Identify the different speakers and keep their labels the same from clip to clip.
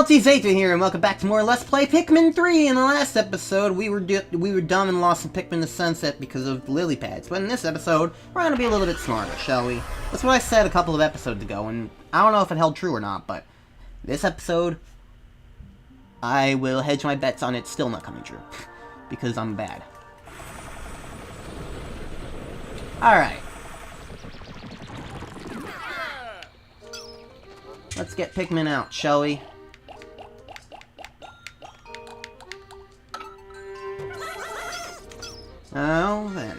Speaker 1: Ultizeta here, and welcome back to more Let's Play Pikmin 3! In the last episode, we were dumb and lost some Pikmin to Sunset because of the lily pads. But in this episode, we're gonna be a little bit smarter, shall we? That's what I said a couple of episodes ago, and I don't know if it held true or not, but this episode, I will hedge my bets on it still not coming true. Because I'm bad. Alright. Let's get Pikmin out, shall we? Oh, then.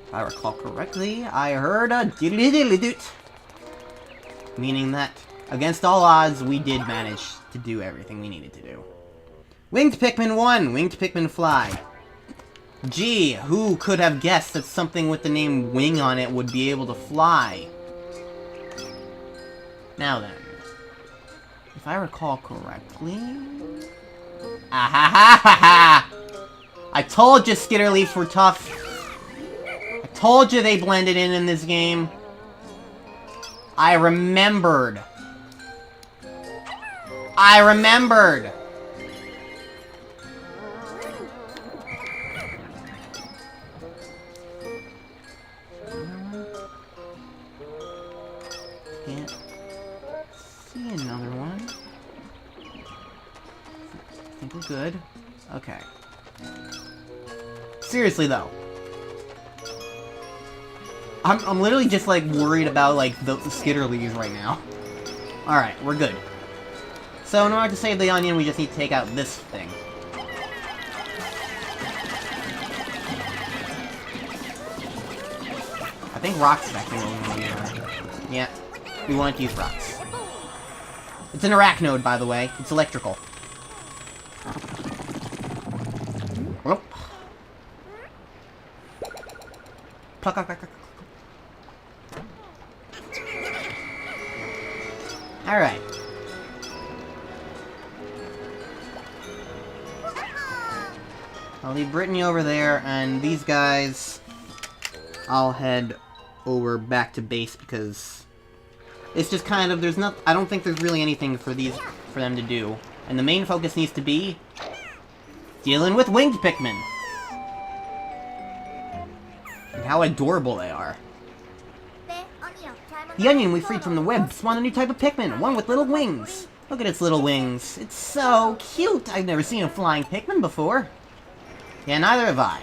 Speaker 1: If I recall correctly, I heard a diddly-diddly-doot. Meaning that, against all odds, we did manage to do everything we needed to do. Winged Pikmin 1! Winged Pikmin fly. Gee, who could have guessed that something with the name Wing on it would be able to fly? Now then. If I recall correctly... Ah-ha-ha-ha-ha! I told you Skitterleaf were tough. I told you they blended in this game. I remembered. I remembered. Can't see another one. I think we're good. Okay. Seriously, though. I'm literally just, like, worried about, like, the Skitterleaves right now. Alright, we're good. So, in order to save the onion, we just need to take out this thing. I think rocks is actually what we want to use. Yeah, we want to use rocks. It's an arachnode, by the way. It's electrical. Oh. Pluck, pluck, pluck, pluck. Alright. I'll leave Brittany over there, and these guys... I'll head over back to base, because... It's just kind of, there's not... I don't think there's really anything for them to do. And the main focus needs to be... dealing with winged Pikmin! And how adorable they are. The onion we freed from the web spawned a new type of Pikmin, one with little wings. Look at its little wings. It's so cute. I've never seen a flying Pikmin before. Yeah, neither have I.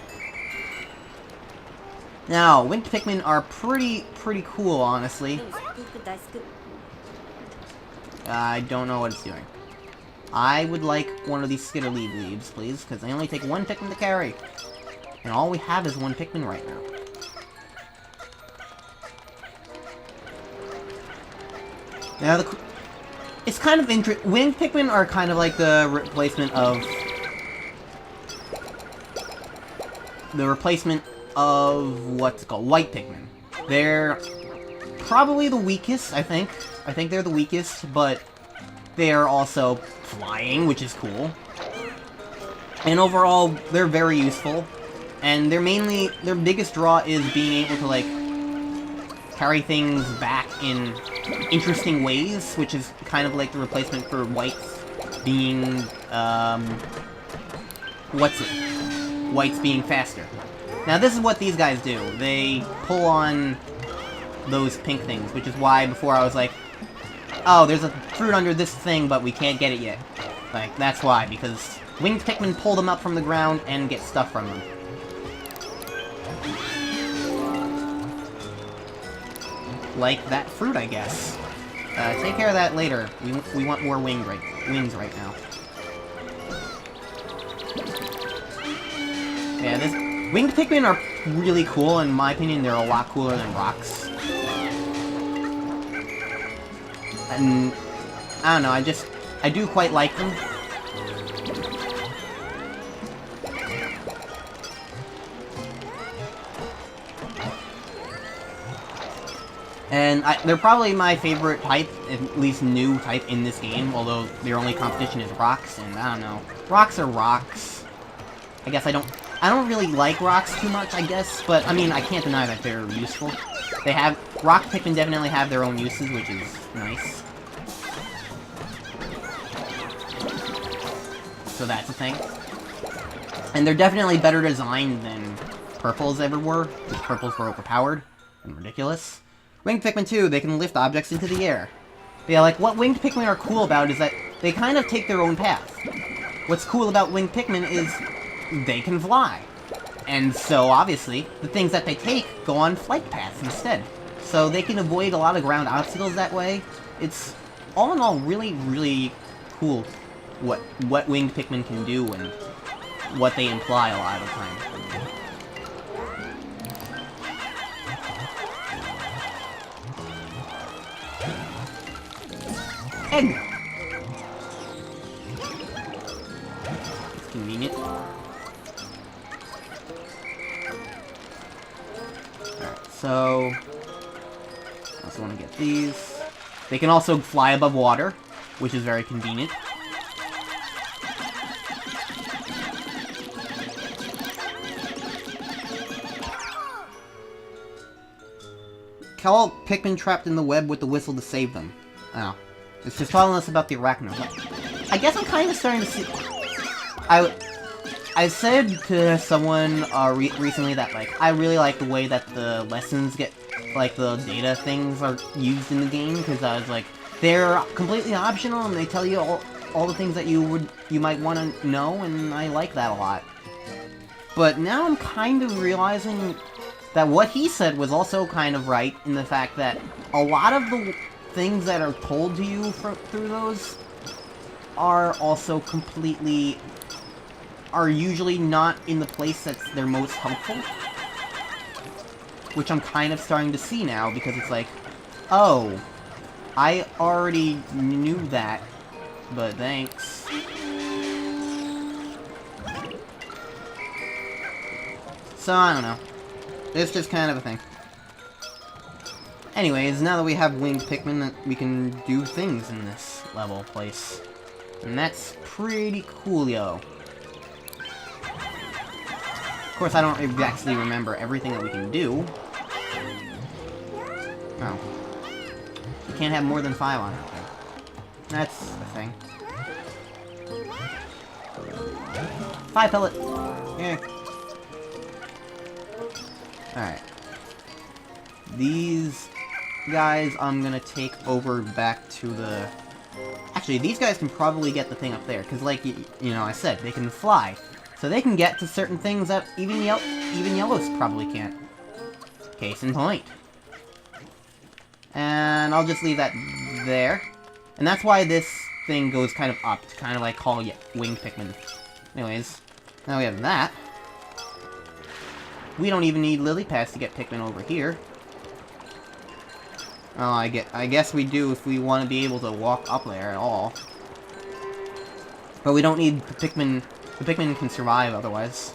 Speaker 1: Now, winged Pikmin are pretty cool, honestly. I don't know what it's doing. I would like one of these Skitterleaf leaves, please, because they only take one Pikmin to carry. And all we have is one Pikmin right now. Now, it's kind of interesting. Winged Pikmin are kind of like the replacement of... what's it called? White Pikmin. They're probably the weakest, I think. I think they're the weakest, but they are also flying, which is cool. And overall, they're very useful. And their biggest draw is being able to, like, carry things back in interesting ways, which is kind of like the replacement for whites being, whites being faster. Now, this is what these guys do. They pull on those pink things, which is why before I was like, oh, there's a fruit under this thing, but we can't get it yet. Like, that's why, because winged Pikmin pull them up from the ground and get stuff from them. Like that fruit, I guess. Take care of that later. We want more wings right now. Yeah, winged Pikmin are really cool. In my opinion, they're a lot cooler than rocks. And I don't know. I do quite like them. And they're probably my favorite type, at least new type in this game, although their only competition is rocks, and I don't know. Rocks are rocks. I guess I don't really like rocks too much, I guess, but I mean, I can't deny that they're useful. Rock Pikmin definitely have their own uses, which is nice. so that's a thing. And they're definitely better designed than purples ever were, because purples were overpowered and ridiculous. Winged Pikmin 2, they can lift objects into the air. But yeah, like, what Winged Pikmin are cool about is that they kind of take their own path. What's cool about Winged Pikmin is they can fly. And so, obviously, the things that they take go on flight paths instead. So they can avoid a lot of ground obstacles that way. It's, all in all, really, really cool what Winged Pikmin can do and what they imply a lot of the time. Egg! It's convenient. Alright, so... I also want to get these. They can also fly above water, which is very convenient. Call Pikmin trapped in the web with the whistle to save them. Oh. It's just telling us about the arachnos. I guess I'm kind of starting to see... I said to someone recently that, like, I really like the way that the lessons get, like, the data things are used in the game, because I was like, they're completely optional, and they tell you all the things that you might want to know, and I like that a lot. But now I'm kind of realizing that what he said was also kind of right, in the fact that a lot of the things that are told to you through those are also completely... are usually not in the place that's their most helpful. Which I'm kind of starting to see now, because it's like, oh, I already knew that, but thanks. So, I don't know. It's just kind of a thing. Anyways, now that we have Winged Pikmin, we can do things in this level place. And that's pretty coolio. Of course, I don't exactly remember everything that we can do. Oh. You can't have more than 5 on it. That's the thing. 5 pellet! Yeah. Alright. These guys I'm gonna take over back to the... Actually, these guys can probably get the thing up there, because like, you know, I said, they can fly. So they can get to certain things that even yellows probably can't. Case in point. And I'll just leave that there. And that's why this thing goes kind of up, to kind of like call Winged Pikmin. Anyways, now we have that. We don't even need lily pads to get Pikmin over here. Oh, I guess we do if we want to be able to walk up there at all. But we don't need the Pikmin. The Pikmin can survive otherwise.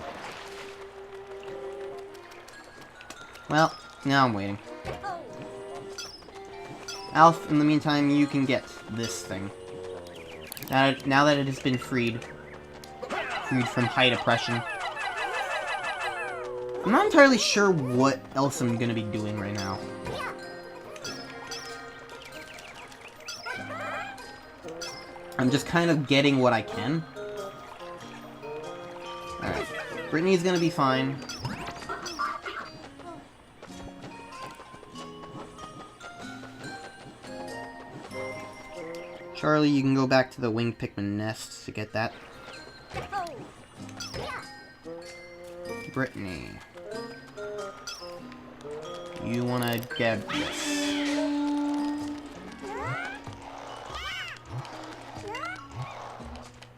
Speaker 1: Well, now I'm waiting. Alf, in the meantime, you can get this thing. Now that it has been freed from height oppression. I'm not entirely sure what else I'm gonna be doing right now. I'm just kind of getting what I can. Alright. Brittany's gonna be fine. Charlie, you can go back to the Winged Pikmin nest to get that. Brittany. You wanna get this.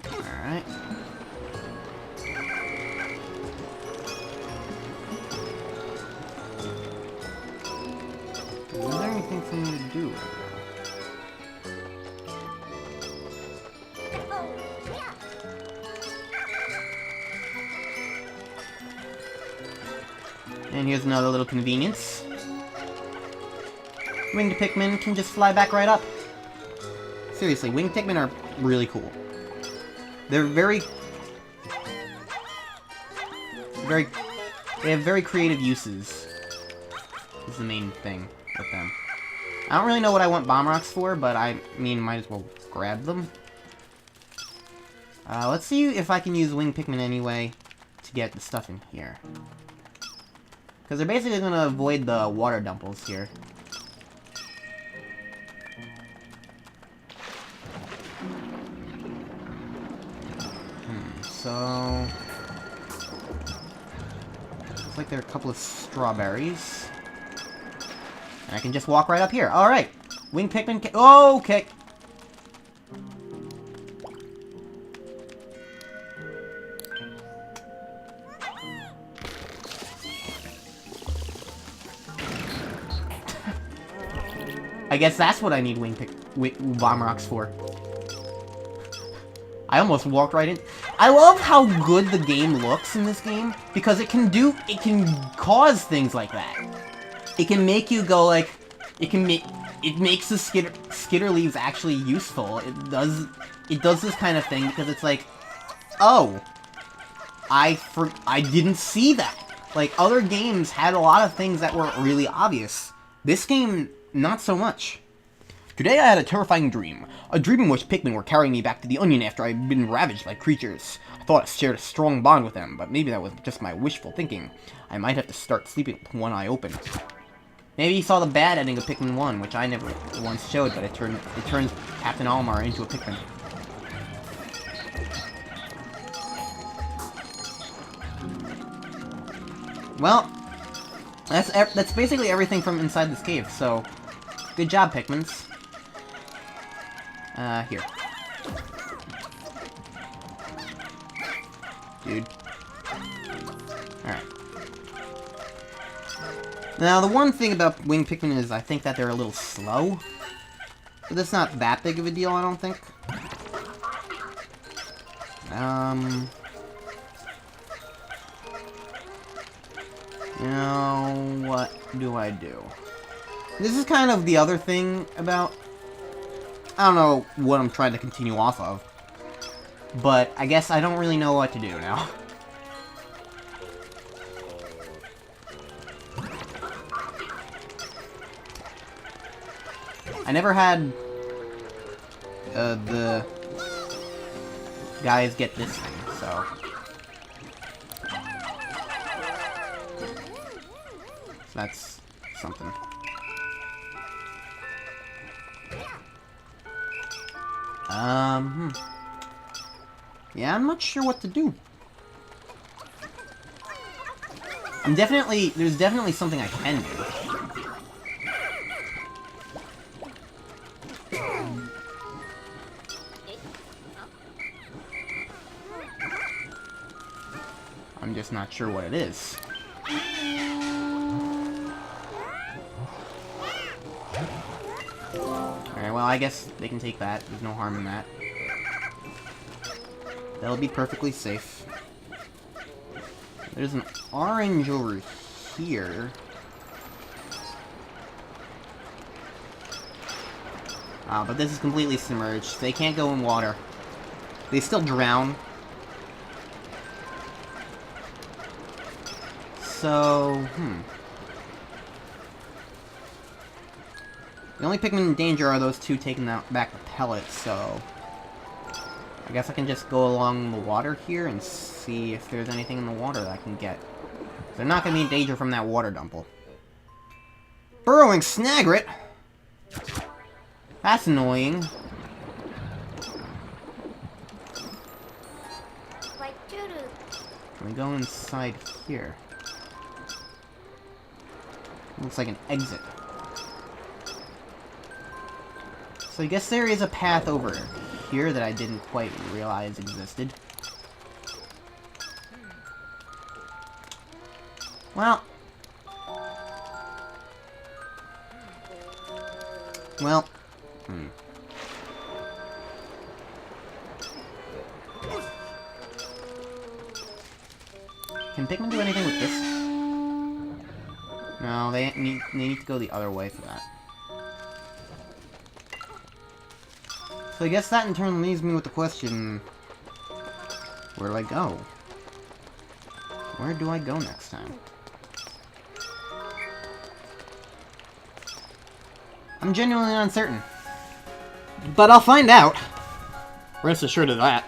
Speaker 1: Alright. Is there anything for me to do right now? And here's another little convenience. Winged Pikmin can just fly back right up. Seriously, Winged Pikmin are really cool. They're they have very creative uses. Is the main thing with them. I don't really know what I want bomb rocks for, but I mean, might as well grab them. Let's see if I can use wing Pikmin anyway to get the stuff in here. Because they're basically going to avoid the water dumples here. So... looks like there are a couple of strawberries. And I can just walk right up here. Alright! Wing Pikmin oh, okay! I guess that's what I need Bomb Rocks for. I almost walked right in. I love how good the game looks in this game, because it can cause things like that. It can make you go like, it makes the skitter leaves actually useful. It does this kind of thing because it's like, oh, I didn't see that. Like, other games had a lot of things that were really obvious. This game, not so much. Today I had a terrifying dream. A dream in which Pikmin were carrying me back to the Onion after I'd been ravaged by creatures. I thought I shared a strong bond with them, but maybe that was just my wishful thinking. I might have to start sleeping with one eye open. Maybe you saw the bad ending of Pikmin 1, which I never once showed, but it turns Captain Olimar into a Pikmin. Well, that's basically everything from inside this cave, so good job, Pikmins. Here. Dude. Alright. Now, the one thing about winged Pikmin is I think that they're a little slow. But that's not that big of a deal, I don't think. Now, what do I do? This is kind of the other thing about... I don't know what I'm trying to continue off of. But I guess I don't really know what to do now. I never had the guys get this thing, so... that's something. Yeah, I'm not sure what to do. There's definitely something I can do. I'm just not sure what it is. Alright, well, I guess they can take that. There's no harm in that. That'll be perfectly safe. There's an orange over here. But this is completely submerged. They can't go in water. They still drown. So, the only Pikmin in danger are those two taking back the pellets, so... I guess I can just go along the water here and see if there's anything in the water that I can get. They're not going to be in danger from that water dumple. Burrowing Snagret! That's annoying. Can we go inside here? Looks like an exit. So I guess there is a path over here that I didn't quite realize existed. Well. Can Pikmin do anything with this? No, they need to go the other way for that. So I guess that in turn leaves me with the question... where do I go? Where do I go next time? I'm genuinely uncertain. But I'll find out. Rest assured of that.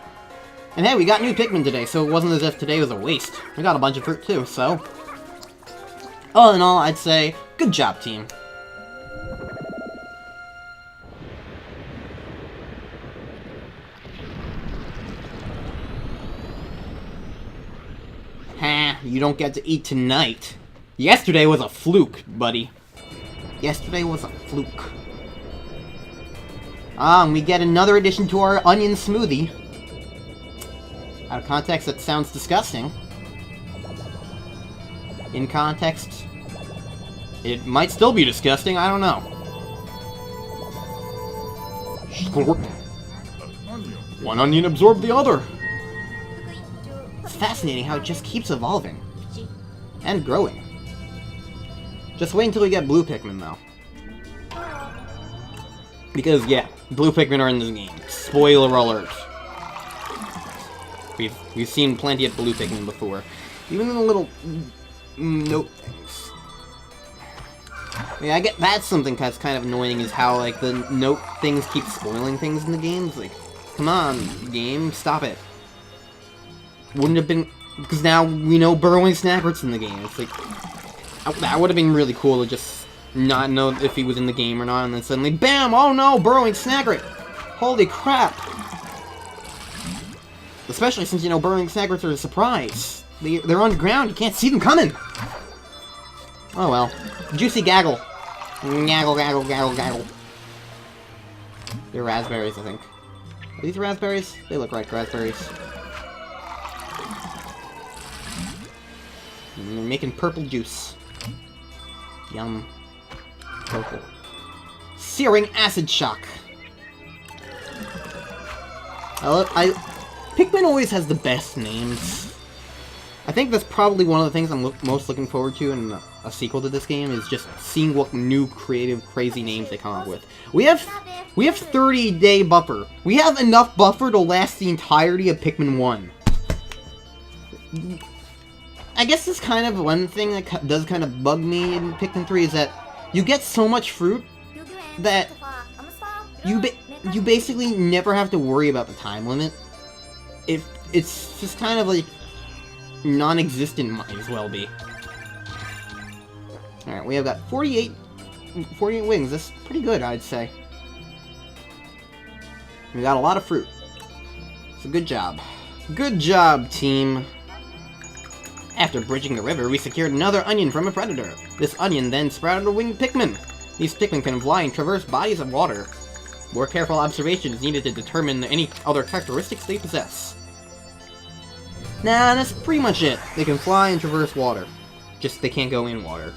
Speaker 1: And hey, we got new Pikmin today, so it wasn't as if today was a waste. We got a bunch of fruit too, so... all in all, I'd say, good job, team. Ha, you don't get to eat tonight. Yesterday was a fluke, buddy. Yesterday was a fluke. And we get another addition to our onion smoothie. Out of context, that sounds disgusting. In context, it might still be disgusting, I don't know. One onion absorbed the other. It's fascinating how it just keeps evolving. And growing. Just wait until we get blue Pikmin, though. Because, yeah, blue Pikmin are in this game. Spoiler alert. We've seen plenty of blue Pikmin before. Even in the little note things. Yeah, I get that's something that's kind of annoying is how, like, the note things keep spoiling things in the games. Like, come on, game, stop it. Wouldn't have been... because now we know burrowing Snaggert's in the game. It's like... that would have been really cool to just not know if he was in the game or not, and then suddenly, BAM! Oh no, burrowing Snaggart! Holy crap! Especially since, you know, burrowing Snaggarts are a surprise. They're underground, you can't see them coming! Oh well. Juicy gaggle. Gaggle, gaggle, gaggle, gaggle. They're raspberries, I think. Are these raspberries? They look like raspberries. And they're making purple juice. Yum. Purple. Searing acid shock. Pikmin always has the best names. I think that's probably one of the things I'm most looking forward to in a sequel to this game, is just seeing what new, creative, crazy names they come up with. We have 30-day buffer. We have enough buffer to last the entirety of Pikmin 1. I guess this kind of one thing that does kind of bug me in Pikmin 3 is that you get so much fruit that you basically never have to worry about the time limit. It's just kind of like non-existent, might as well be. Alright, we have got 48 wings. That's pretty good, I'd say. We got a lot of fruit. So good job. Good job, team. After bridging the river, we secured another onion from a predator. This onion then sprouted a winged Pikmin. These Pikmin can fly and traverse bodies of water. More careful observation is needed to determine any other characteristics they possess. Nah, that's pretty much it. They can fly and traverse water. Just they can't go in water.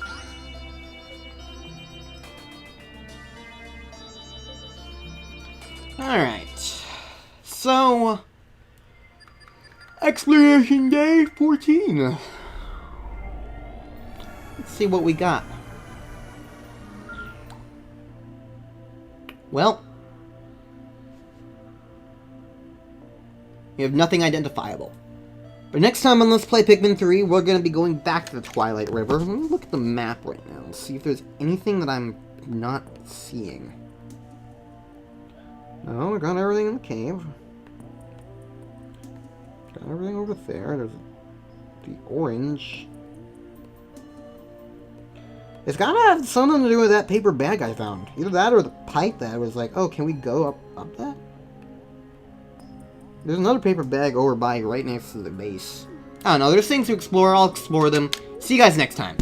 Speaker 1: Alright. So... Exploration Day 14. Let's see what we got. Well... we have nothing identifiable. But next time on Let's Play Pikmin 3, we're going to be going back to the Twilight River. Let me look at the map right now and see if there's anything that I'm not seeing. No, we got everything in the cave. Got everything over there. There's the orange. It's gotta have something to do with that paper bag I found. Either that or the pipe that was like, oh, can we go up that? There's another paper bag over by right next to the base. I don't know, there's things to explore, I'll explore them. See you guys next time.